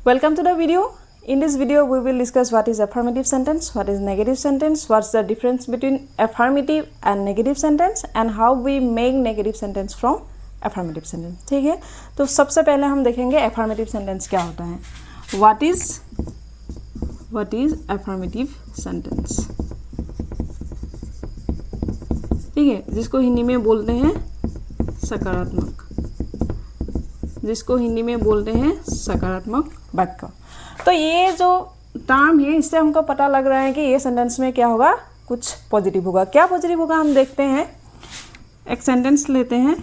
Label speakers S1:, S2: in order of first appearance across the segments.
S1: Welcome to the video. In this video, we will discuss what is affirmative sentence, what is negative sentence, what's the difference between affirmative and negative sentence, and how we make negative sentence from affirmative sentence. ठीक है, तो सबसे पहले हम देखेंगे affirmative sentence क्या होता है. What is affirmative sentence? ठीक है, जिसको हिंदी में बोलते हैं सकारात्मक, जिसको हिंदी में बोलते हैं सकारात्मक वाक्य. तो ये जो टर्म है इससे हमको पता लग रहा है कि ये सेंटेंस में क्या होगा, कुछ पॉजिटिव होगा. क्या पॉजिटिव होगा हम देखते हैं. एक सेंटेंस लेते हैं,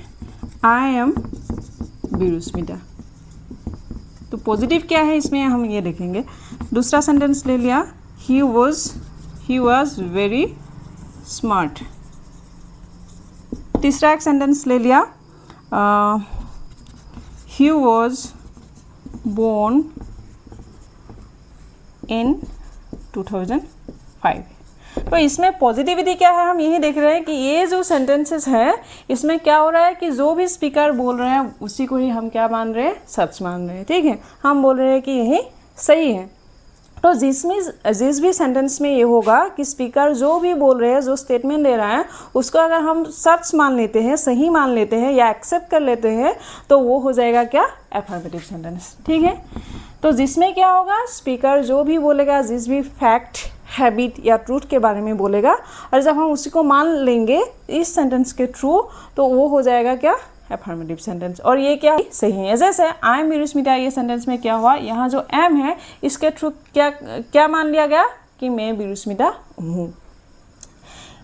S1: आई एम बीरुस्मिता. तो पॉजिटिव क्या है इसमें हम ये देखेंगे. दूसरा सेंटेंस ले लिया, ही वॉज वेरी स्मार्ट. तीसरा एक सेंटेंस ले लिया, he was born in 2005. तो इसमें पॉजिटिविटी क्या है, हम यही देख रहे हैं कि ये जो सेंटेंसेस हैं इसमें क्या हो रहा है कि जो भी स्पीकर बोल रहे हैं उसी को ही हम क्या मान रहे हैं, सच मान रहे हैं. ठीक है, हम बोल रहे हैं कि यही सही है. तो जिस भी सेंटेंस में ये होगा कि स्पीकर जो भी बोल रहे हैं, जो स्टेटमेंट दे रहा है उसको अगर हम सच मान लेते हैं, सही मान लेते हैं या एक्सेप्ट कर लेते हैं तो वो हो जाएगा क्या, एफर्मेटिव सेंटेंस. ठीक है, तो जिसमें क्या होगा, स्पीकर जो भी बोलेगा, जिस भी फैक्ट, हैबिट या ट्रूथ के बारे में बोलेगा और जब हम उसी को मान लेंगे इस सेंटेंस के थ्रू तो वो हो जाएगा क्या, एफर्मेटिव सेंटेंस. और ये क्या सही है. जैसे आई एम बीरुस्मिता, ये सेंटेंस में क्या हुआ, यहाँ जो एम है इसके थ्रू क्या मान लिया गया कि मैं बीरुस्मिता हूँ.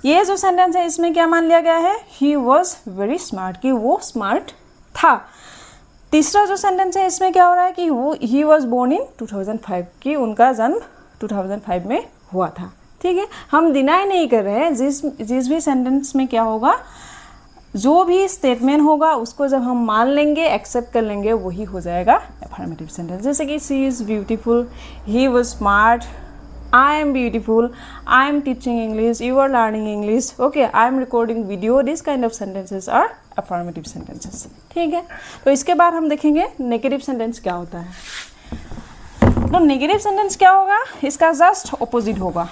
S1: ये जो सेंटेंस है इसमें क्या मान लिया गया है, ही वॉज वेरी स्मार्ट, कि वो स्मार्ट था. तीसरा जो सेंटेंस है इसमें क्या हो रहा है कि ही वॉज बोर्न इन 2005, कि उनका जन्म 2005 में हुआ था. ठीक है, हम डिनाई नहीं कर रहे हैं. जिस भी सेंटेंस में क्या होगा, जो भी स्टेटमेंट होगा उसको जब हम मान लेंगे, एक्सेप्ट कर लेंगे, वही हो जाएगा एफर्मेटिव सेंटेंस. जैसे कि she is beautiful, he was smart, I am beautiful, I am teaching English, you are learning English, okay, I am recording video. This kind of sentences are affirmative sentences. ठीक है, तो इसके बाद हम देखेंगे negative sentence क्या होता है. तो नेगेटिव सेंटेंस क्या होगा, इसका जस्ट ऑपोजिट होगा.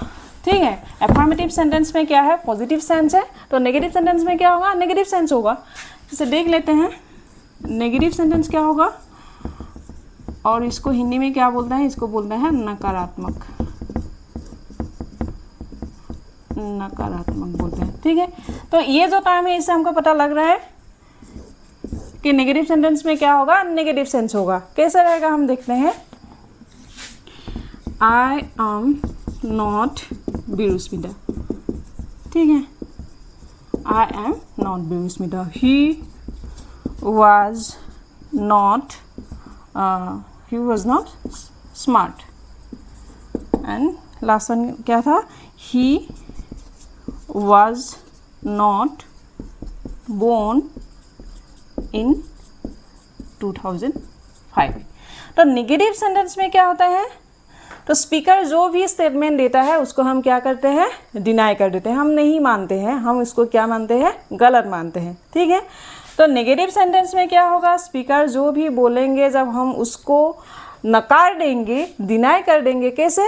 S1: ठीक है, एफर्मेटिव सेंटेंस में क्या है, पॉजिटिव सेंस है, तो नेगेटिव सेंटेंस में क्या होगा, नेगेटिव सेंस होगा. जैसे देख लेते हैं नेगेटिव सेंटेंस क्या होगा, और इसको हिंदी में क्या बोलते हैं, इसको बोलते हैं नकारात्मक, नकारात्मक बोलते हैं. ठीक है, तो ये जो टर्म है इससे हमको पता लग रहा है कि नेगेटिव सेंटेंस में क्या होगा, नेगेटिव सेंस होगा. कैसे रहेगा हम देखते हैं. आई एम नॉट बीरुस्मिता. ठीक है, आई एम नॉट बीरुस्मिता. He was not smart. And last one क्या था, he was not born in 2005. तो नेगेटिव सेंटेंस में क्या होता है, तो स्पीकर जो भी स्टेटमेंट देता है उसको हम क्या करते हैं, डिनाई कर देते हैं, हम नहीं मानते हैं, हम इसको क्या मानते हैं, गलत मानते हैं. ठीक है, तो नेगेटिव सेंटेंस में क्या होगा, स्पीकर जो भी बोलेंगे जब हम उसको नकार देंगे, डिनाई कर देंगे. कैसे,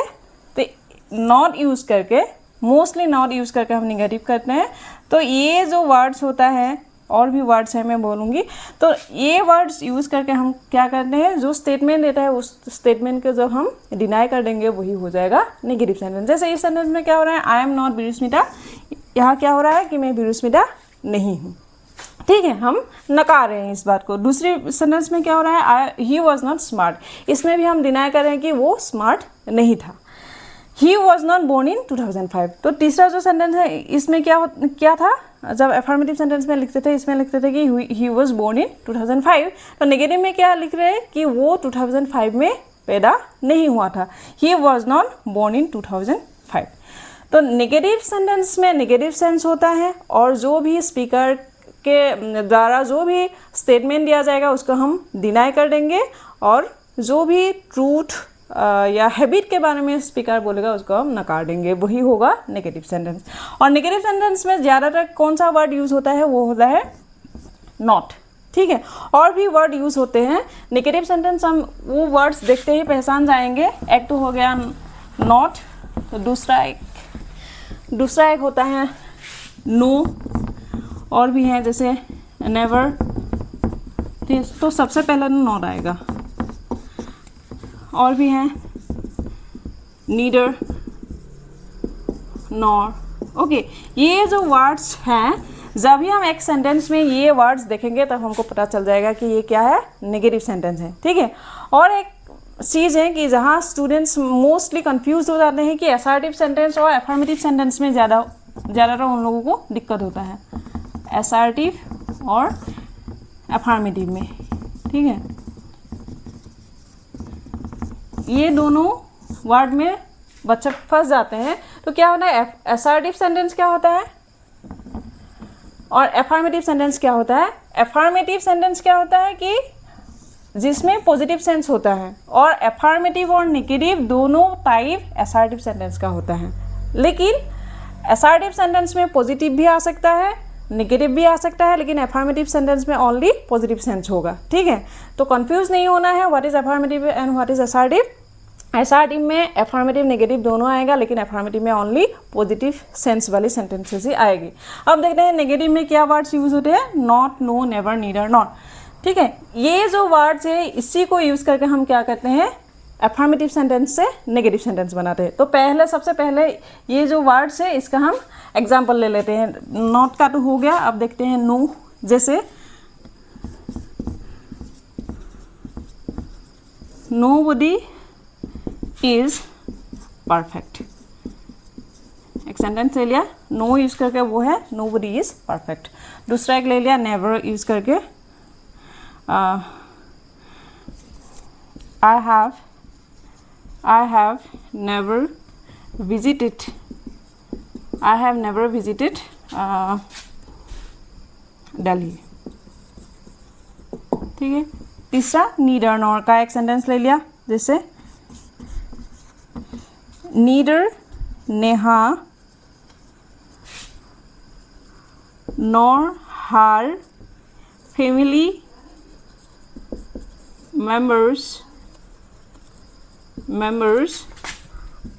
S1: तो नॉट यूज़ करके, मोस्टली नॉट यूज़ करके हम नेगेटिव करते हैं. तो ये जो वर्ड्स होता है, और भी वर्ड्स हैं मैं बोलूँगी, तो ये वर्ड्स यूज़ करके हम क्या करते हैं, जो स्टेटमेंट देता है उस स्टेटमेंट को जब हम डिनाई कर देंगे वही हो जाएगा नेगेटिव सेंटेंस. जैसे इस सेंटेंस में क्या हो रहा है, आई एम नॉट बीरुस्मिता, यहाँ क्या हो रहा है कि मैं बीरुस्मिता नहीं हूँ. ठीक है, हम नकार रहे हैं इस बात को. दूसरी सेंटेंस में क्या हो रहा है, ही वॉज नॉट स्मार्ट, इसमें भी हम डिनाई कर रहे हैं कि वो स्मार्ट नहीं था. He was not born in 2005. तो तीसरा जो सेंटेंस है इसमें क्या था, जब एफर्मेटिव सेंटेंस में लिखते थे इसमें लिखते थे कि ही वॉज बोर्न इन 2005. तो नेगेटिव में क्या लिख रहे हैं कि वो 2005 में पैदा नहीं हुआ था. He was not born in 2005. तो नेगेटिव सेंटेंस में नेगेटिव सेंस होता है, और जो भी स्पीकर के द्वारा जो भी स्टेटमेंट दिया जाएगा उसको हम डिनाई कर देंगे, और जो भी ट्रूथ या हैबिट के बारे में स्पीकर बोलेगा उसको हम नकार देंगे, वही होगा नेगेटिव सेंटेंस. और नेगेटिव सेंटेंस में ज़्यादातर कौन सा वर्ड यूज़ होता है, वो होता है नॉट. ठीक है। और भी वर्ड यूज़ होते हैं नेगेटिव सेंटेंस, हम वो वर्ड्स देखते ही पहचान जाएंगे। एक तो हो गया नॉट, तो दूसरा एक होता है नो, और भी हैं जैसे नेवर, तो सबसे पहले नॉट आएगा। और भी हैं नीडर, नॉर, ओके। ये जो वर्ड्स हैं, जब भी हम एक सेंटेंस में ये वर्ड्स देखेंगे तब हमको पता चल जाएगा कि ये क्या है, नेगेटिव सेंटेंस है, ठीक है। और एक चीज़ है कि जहाँ स्टूडेंट्स मोस्टली कंफ्यूज हो जाते हैं कि असर्टिव सेंटेंस और अफर्मेटिव सेंटेंस में ज़्यादातर उन लोगों को दिक्कत होता है, असर्टिव और अफर्मेटिव में, ठीक है। ये दोनों वर्ड में बच्चे फंस जाते हैं। तो क्या होता है, असर्टिव सेंटेंस क्या होता है और अफर्मेटिव सेंटेंस क्या होता है। अफर्मेटिव सेंटेंस क्या होता है कि जिसमें पॉजिटिव सेंस होता है, और अफर्मेटिव और नेगेटिव दोनों टाइप असर्टिव सेंटेंस का होता है। लेकिन असर्टिव सेंटेंस में पॉजिटिव भी आ सकता है, नेगेटिव भी आ सकता है, लेकिन अफर्मेटिव सेंटेंस में ओनली पॉजिटिव सेंस होगा, ठीक है। तो कंफ्यूज नहीं होना है, what is affirmative and what is assertive. Assertive में अफर्मेटिव नेगेटिव दोनों आएगा, लेकिन अफर्मेटिव में ओनली पॉजिटिव सेंस वाली सेंटेंसेस ही आएगी। अब देखते हैं नेगेटिव में क्या वर्ड्स यूज होते हैं, नॉट, नो, नेवर, नीडर, नॉट, ठीक है। ये जो वर्ड्स है इसी को यूज करके हम क्या करते हैं, अफर्मेटिव सेंटेंस से नेगेटिव सेंटेंस बनाते हैं। तो सबसे पहले ये जो वर्ड्स है इसका हम एग्जाम्पल ले लेते हैं। नॉट का तो हो गया, अब देखते हैं नो। जैसे नोबडी इज परफेक्ट, एक सेंटेंस ले लिया, नो यूज करके वो है नोबडी इज परफेक्ट। दूसरा एक ले लिया नेवर यूज करके, I have never visited Delhi, ठीक है। तीसरा नीडर नॉर का एक सेंटेंस ले लिया, जैसे neither Neha nor her family members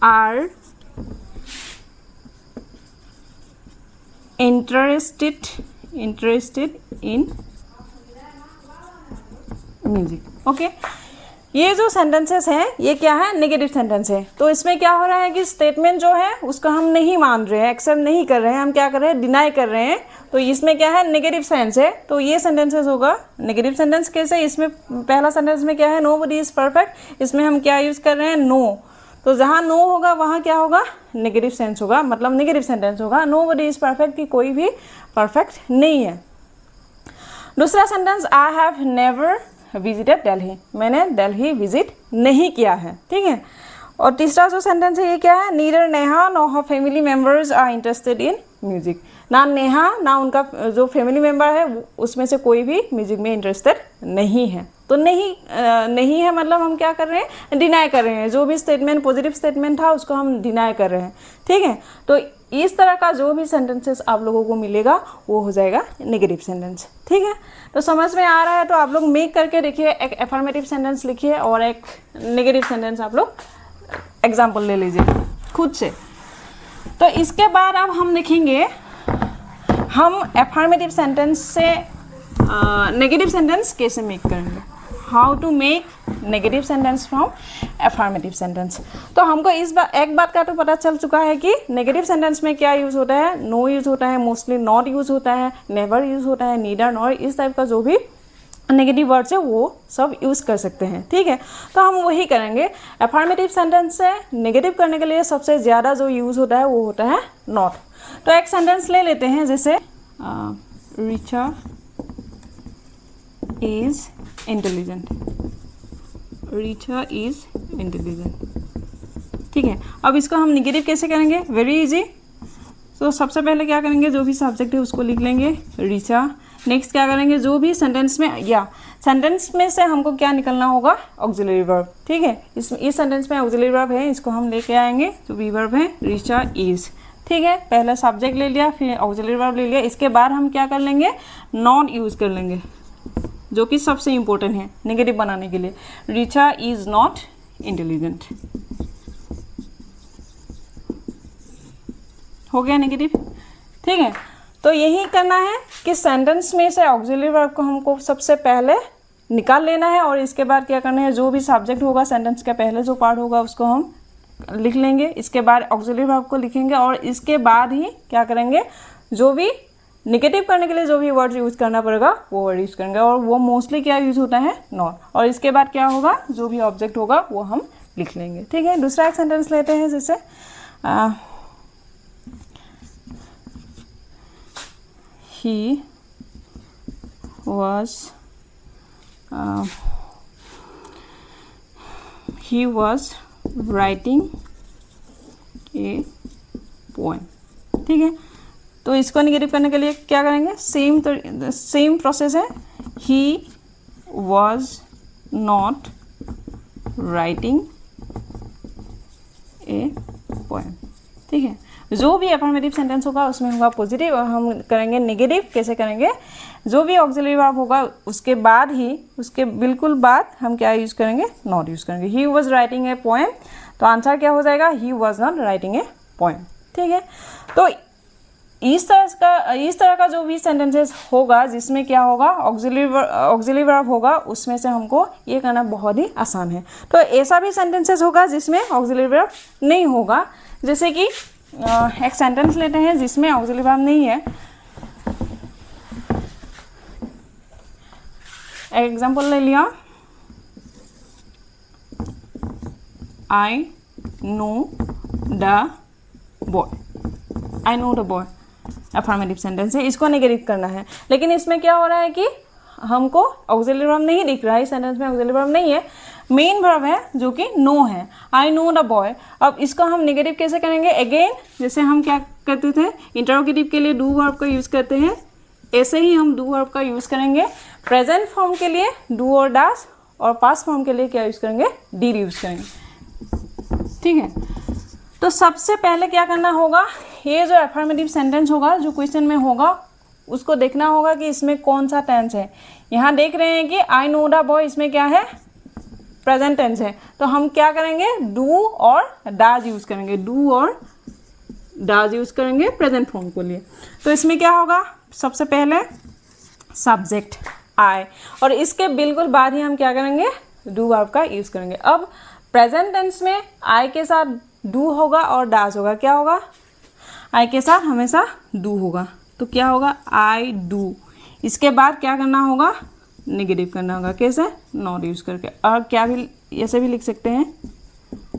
S1: are interested in music, okay. ये जो सेंटेंसेस हैं ये क्या है, नेगेटिव सेंटेंस है। तो इसमें क्या हो रहा है कि स्टेटमेंट जो है उसका हम नहीं मान रहे हैं, एक्सेप्ट नहीं कर रहे हैं, हम क्या कर रहे हैं, डिनाई कर रहे हैं। तो इसमें क्या है, नेगेटिव सेंस है। तो ये सेंटेंसेस होगा नेगेटिव सेंटेंस। कैसे, इसमें पहला सेंटेंस में क्या है, नोबडी इज परफेक्ट, इसमें हम क्या यूज़ कर रहे हैं, नो। तो जहाँ नो होगा वहाँ क्या होगा, नेगेटिव सेंस होगा, मतलब नेगेटिव सेंटेंस होगा। नोबडी इज परफेक्ट की कोई भी परफेक्ट नहीं है। दूसरा sentence, I have never visited Delhi, मैंने दिल्ली विजिट नहीं किया है, ठीक है। और तीसरा जो सेंटेंस है ये क्या है, neither Neha nor her family members are interested in music. ना नेहा ना उनका जो फैमिली मेम्बर है उसमें से कोई भी म्यूजिक में इंटरेस्टेड नहीं है। तो नहीं है मतलब हम क्या कर रहे हैं, डिनाई कर रहे हैं। जो भी स्टेटमेंट पॉजिटिव स्टेटमेंट था उसको हम डिनाई कर रहे हैं, ठीक है। तो इस तरह का जो भी सेंटेंसेस आप लोगों को मिलेगा वो हो जाएगा नेगेटिव सेंटेंस, ठीक है। तो समझ में आ रहा है तो आप लोग मेक करके देखिए, एक अफर्मेटिव सेंटेंस लिखिए और एक नेगेटिव सेंटेंस आप लोग एग्जाम्पल ले लीजिए खुद से। तो इसके बाद अब हम लिखेंगे, हम अफर्मेटिव सेंटेंस से नेगेटिव सेंटेंस कैसे मेक करेंगे, how to make negative sentence from affirmative sentence. तो हमको एक बात का तो पता चल चुका है कि नेगेटिव सेंटेंस में क्या यूज़ होता है, नो यूज़ होता है, मोस्टली नॉट यूज़ होता है, नेवर यूज़ होता है, नीदर नॉर, इस टाइप का जो भी नेगेटिव वर्ड्स है वो सब यूज़ कर सकते हैं, ठीक है। तो हम वही करेंगे। अफर्मेटिव सेंटेंस से नेगेटिव करने के लिए सबसे ज़्यादा जो यूज़ होता है वो होता है नॉट। तो एक सेंटेंस ले लेते हैं, जैसे Richa is intelligent, Richa is intelligent, ठीक है। अब इसको हम नेगेटिव कैसे करेंगे, वेरी इजी। तो सबसे पहले क्या करेंगे, जो भी सब्जेक्ट है उसको लिख लेंगे रिचा। नेक्स्ट क्या करेंगे, जो भी सेंटेंस में या सेंटेंस में से हमको क्या निकलना होगा, ऑक्सिलरी वर्ब, ठीक है। इस सेंटेंस में ऑक्सिलरी वर्ब है, इसको हम लेके आएंगे। जो भी वर्ब है रिचा इज़, ठीक है। पहले सब्जेक्ट ले लिया, फिर ऑक्सिलरी वर्ब ले लिया। इसके बाद हम क्या कर लेंगे, नॉट यूज़ कर लेंगे, जो कि सबसे इम्पोर्टेंट है नेगेटिव बनाने के लिए। रिचा इज़ नॉट इंटेलिजेंट, हो गया नेगेटिव। ठीक है, तो यही करना है कि सेंटेंस में से ऑक्सिलरी वर्ब को हमको सबसे पहले निकाल लेना है और इसके बाद क्या करना है, जो भी सब्जेक्ट होगा सेंटेंस के पहले जो पार्ट होगा उसको हम लिख लेंगे, इसके बाद ऑक्सिलरी वर्ब को लिखेंगे और इसके बाद ही क्या करेंगे, जो भी नेगेटिव करने के लिए जो भी वर्ड यूज़ करना पड़ेगा वो वर्ड यूज़ करेंगे और वो मोस्टली क्या यूज़ होता है, नॉट। और इसके बाद क्या होगा, जो भी ऑब्जेक्ट होगा वो हम लिख लेंगे। ठीक है, दूसरा एक सेंटेंस लेते हैं, जैसे he was writing a poem। ठीक है, तो इसको नेगेटिव करने के लिए क्या करेंगे, सेम प्रोसेस है, he was not writing a poem। ठीक है, जो भी अफर्मेटिव सेंटेंस होगा उसमें होगा पॉजिटिव और हम करेंगे नेगेटिव। कैसे करेंगे, जो भी ऑक्सिलरी वर्ब होगा उसके बाद ही, उसके बिल्कुल बाद हम क्या यूज़ करेंगे, नॉट यूज़ करेंगे। He was writing a poem, तो आंसर क्या हो जाएगा, ही was not writing a poem. ठीक है, तो इस तरह का जो भी सेंटेंसेस होगा जिसमें क्या होगा, ऑक्सिलरी वर्ब होगा, उसमें से हमको ये करना बहुत ही आसान है। तो ऐसा भी सेंटेंसेस होगा जिसमें ऑक्सिलरी वर्ब नहीं होगा, जैसे कि एक सेंटेंस लेते हैं जिसमें ऑक्सिलरी वर्ब नहीं है। एग्जाम्पल ले लिया, I know the boy. I know the boy affirmative sentence है, इसको नेगेटिव करना है, लेकिन इसमें क्या हो रहा है कि हमको ऑक्सिलरी वर्ब नहीं दिख रहा है, इस सेंटेंस में ऑक्सिलरी वर्ब नहीं है, मेन वर्ब है जो कि नो है, आई नो द बॉय। अब इसको हम नेगेटिव कैसे करेंगे, अगेन जैसे हम क्या करते थे, इंटरोगेटिव के लिए डू वर्ब का यूज़ करते हैं, ऐसे ही हम डू वर्ब का यूज़ करेंगे। प्रेजेंट फॉर्म के लिए डू और डैश, और पास्ट फॉर्म के लिए क्या यूज़ करेंगे, डीड यूज़ करेंगे। ठीक है, तो सबसे पहले क्या करना होगा, ये जो अफर्मेटिव सेंटेंस होगा जो क्वेश्चन में होगा उसको देखना होगा कि इसमें कौन सा टेंस है। यहाँ देख रहे हैं कि आई नो द बॉय, इसमें क्या है, प्रेजेंट टेंस है, तो हम क्या करेंगे, डू और डाज यूज़ करेंगे, डू और डाज यूज़ करेंगे प्रेजेंट फॉर्म के लिए। तो इसमें क्या होगा, सबसे पहले सब्जेक्ट आई, और इसके बिल्कुल बाद ही हम क्या करेंगे, डू वर्ब का यूज़ करेंगे। अब प्रेजेंट टेंस में आई के साथ डू होगा और डाज होगा, क्या होगा, आई के साथ हमेशा डू होगा, तो क्या होगा, आई डू। इसके बाद क्या करना होगा, नेगेटिव करना होगा, कैसे, नॉट यूज़ करके। और क्या भी ऐसे भी लिख सकते हैं,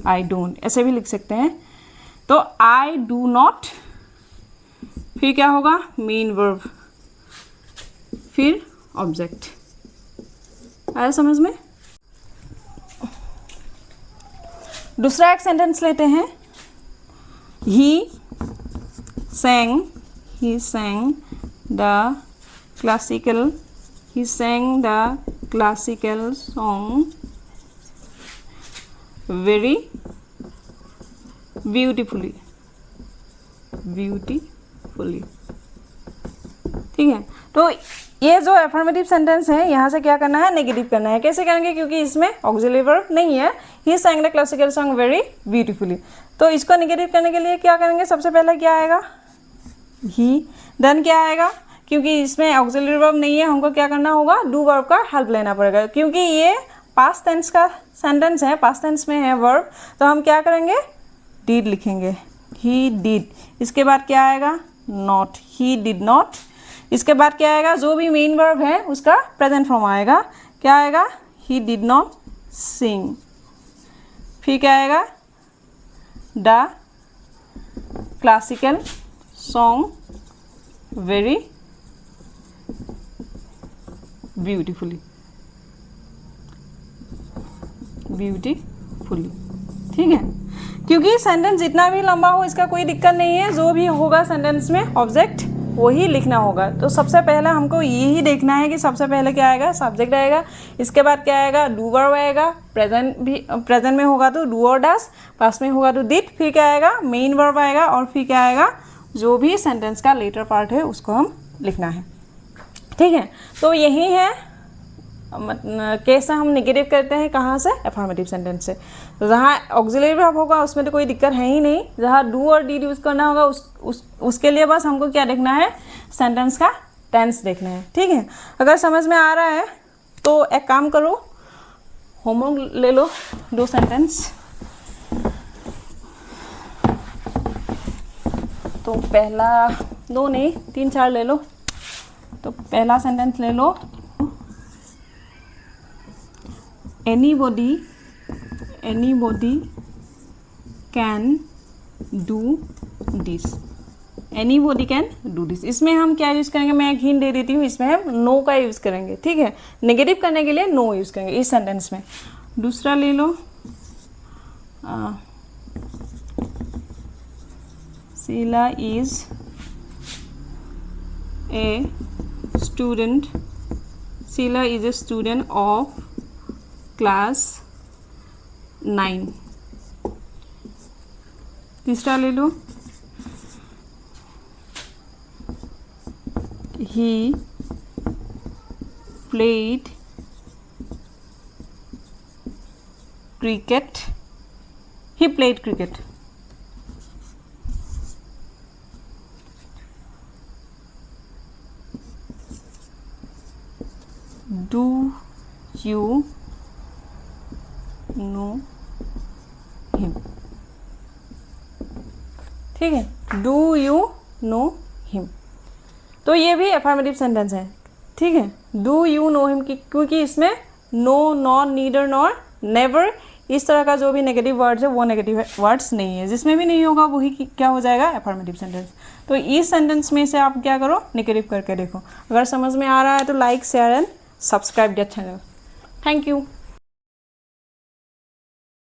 S1: आई डोंट, ऐसे भी लिख सकते हैं। तो आई डू नॉट, फिर क्या होगा, मेन वर्ब, फिर ऑब्जेक्ट। आया समझ में। दूसरा एक सेंटेंस लेते हैं, ही sang the classical song very beautifully। ठीक है, तो ये जो अफर्मेटिव सेंटेंस है यहाँ से क्या करना है, नेगेटिव करना है। कैसे करेंगे, क्योंकि इसमें ऑक्सिलरी वर्ब नहीं है, ही sang the classical song very beautifully। तो इसको नेगेटिव करने के लिए क्या करेंगे, सबसे पहले क्या आएगा, ही, देन क्या आएगा, क्योंकि इसमें ऑक्सिलरी वर्ब नहीं है, हमको क्या करना होगा, डू वर्ब का हेल्प लेना पड़ेगा, क्योंकि ये पास्ट टेंस का सेंटेंस है, पास्ट टेंस में है वर्ब, तो हम क्या करेंगे, डिड लिखेंगे, ही डिड। इसके बाद क्या आएगा, नॉट, ही डिड नॉट। इसके बाद क्या आएगा, जो भी मेन वर्ब है उसका प्रेजेंट फॉर्म आएगा, क्या आएगा, ही डिड नॉट सिंग। फिर क्या आएगा, the classical song very beautifully. ठीक है, क्योंकि सेंटेंस जितना भी लंबा हो इसका कोई दिक्कत नहीं है, जो भी होगा सेंटेंस में ऑब्जेक्ट वही लिखना होगा। तो सबसे पहले हमको यही देखना है कि सबसे पहले क्या आएगा, सब्जेक्ट आएगा, इसके बाद क्या आएगा, डू वर्ब आएगा, प्रेजेंट में होगा तो डू और डैश, पास्ट में होगा तो डिड, फिर क्या आएगा, मेन वर्ब आएगा, और फिर क्या आएगा, जो भी सेंटेंस का लेटर पार्ट है उसको हम लिखना है। ठीक है, तो यही है कैसा हम नेगेटिव करते हैं, कहाँ से, अफर्मेटिव सेंटेंस से। तो जहाँ ऑक्सिलरी वर्ब होगा उसमें तो कोई दिक्कत है ही नहीं, जहाँ डू और डीड यूज़ करना होगा उसके लिए बस हमको क्या देखना है, सेंटेंस का टेंस देखना है, ठीक है। अगर समझ में आ रहा है तो एक काम करो, होमवर्क ले लो 2 सेंटेंस। तो पहला 2 नहीं 3-4 ले लो। तो पहला सेंटेंस ले लो, anybody can do this, anybody can do this। इसमें हम क्या यूज़ करेंगे, मैं एक हिंट दे देती हूँ, इसमें हम नो का यूज़ करेंगे, ठीक है। नेगेटिव करने के लिए नो यूज़ करेंगे इस सेंटेंस में। दूसरा ले लो, Sheela is a student, Sheela is a student of class 9। तीसरा ले लो, he played cricket, he played cricket। Do you know him, ठीक है, डू यू नो हिम। तो ये भी अफर्मेटिव सेंटेंस है, ठीक है। डू यू नो हिम की, क्योंकि इसमें नो, नॉर, नीडर, नॉर, नेवर इस तरह का जो भी नेगेटिव वर्ड्स है वो नेगेटिव वर्ड्स नहीं है, जिसमें भी नहीं होगा वही क्या हो जाएगा, अफर्मेटिव सेंटेंस। तो इस सेंटेंस में से आप क्या करो, नेगेटिव करके देखो। अगर समझ में आ रहा है तो like, share and subscribe that channel. Thank you.